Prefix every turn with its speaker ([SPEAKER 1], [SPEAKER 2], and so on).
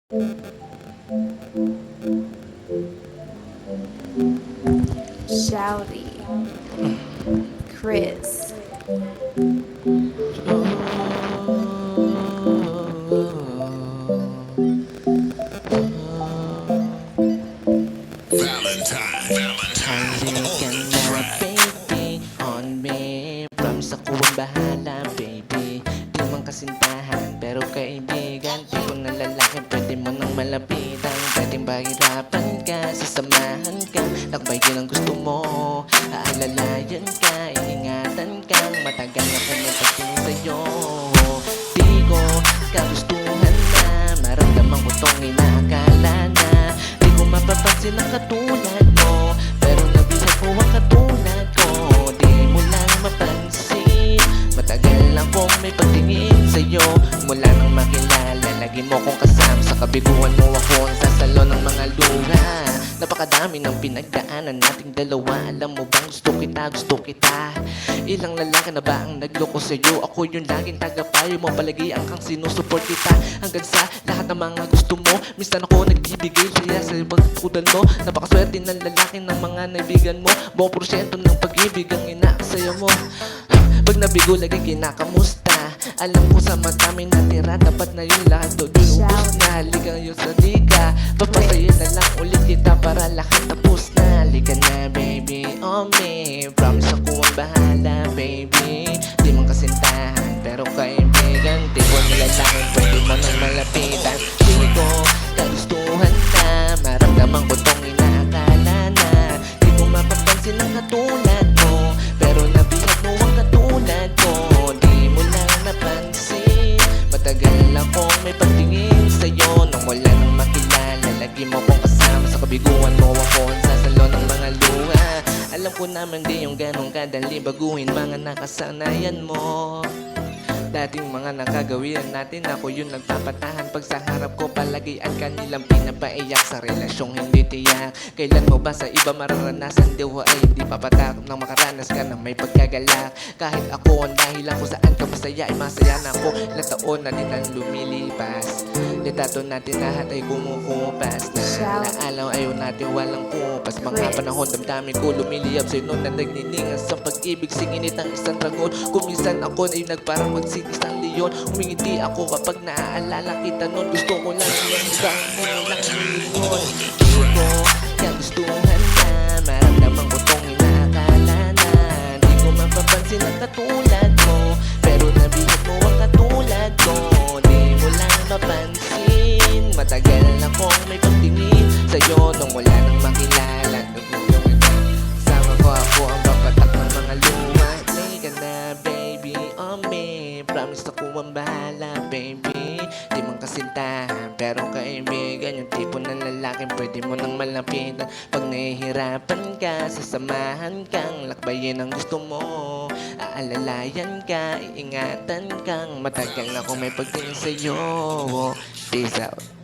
[SPEAKER 1] Shouty, Chris.
[SPEAKER 2] Halika na baby, on me. Promise ako ang bahala baby. Di man kasintahan pero kaibigan. Di ko na lalaki pwede mo nang malapitan. Pwedeng bahirapan ka, sasamahan ka. Lakbay din ang gusto mo, aalalayan ka, iingatan kang matagal na kami pagtingin sa'yo. Di ko kagustuhan na, maramdaman ko tong inaakala na. Di ko mapapansin ang katulad mo, pero nabihag ko ang katulad ko. Di mo lang mapansin, matagal akong may pagtingin sa'yo. Mula nang makilala, lagi mo kong kasama. Sa kabiguan mo ako ang sasalo ng mga luha. Napakadami ng pinagdaanan nating dalawa. Alam mo bang gusto kita. Ilang lalaki na ba ang nagloko sa'yo? Ako yung laging tagapayo mo, palagi ang kang sinusuport kita. Hanggang sa lahat ng mga gusto mo, minsan ako nagbibigay saya sa pagpudan mo. Napakaswerte ng lalaki ng mga naibigan mo. Buong porsyento ng pag-ibig ang inaasaya mo. Pag nabigo lagi kinakamusta. Alam ko sa mata may natira, dapat na yung lahat doon ubus na. Halika ngayon sa liga, papasayo na lang ulit kita para lahat tapos na. Halika na baby, oh me. Promise ako ang bahala baby. Di man kasintahan pero kaibigan. Di ko nilalangin, pwede mo nang malapitan. Di ko kagustuhan na, maramdaman ko tong inaakala na. Di ko mapapansin ang katulad mo, pero nabihag mo ang katulad ko. Di mo lang napansin, matagal akong may pagtingin sa'yo. Nang wala nang makilala, lagi mo kong kasama. Sa kabiguan mo ako ang sasalo ng mga luha. Alam ko naman di yung ganong kadali baguhin mga nakasanayan mo. Dating mga nakagawian natin, ako yung nagpapatahan. Pag sa harap ko palagi ang kanilang pinapaiyak sa relasyong hindi tiyak. Kailan mo ba sa iba mararanasan? Diwa ay hindi papatakot nang makaranas ka na may pagkagalak. Kahit ako ang dahilan kung saan ka masaya, ay masaya na ako. Ilang taon na din ang lumilipas, litrato natin lahat ay kumukupas na. Naalaw ayaw natin walang kupas. Mga panahon damdamin ko lumiliyab sa'yo noon na nagniningas sa pag-ibig. Singinit ang isang dragon, kuminsan ako ay nagparang magsigis ng leon. Humingiti ako kapag naaalala kita noon. Gusto ko lang yung isang mo lang milyon. Di ko kagustuhan na, maramdaman ko tong inaakala na. Di ko mapapansin ang katulad mo, pero nabihag mo ang katulad ko. Di mo lang mapansin, matagal akong may pagtingin sa'yo. Nung wala nang makilala, sama ko ako ang papatak ng mga luma. Halika na baby, oh me. Promise ako ang bahala baby. Di man kasintahan pero kaibigan. Yung tipo ng lalaking pwede mo nang malapitan. Pag nahihirapan ka, sasamahan kang lakbayin ang gusto mo. Aalalayan ka, iingatan kang matagal na kung may pagtingin sa'yo. Peace out.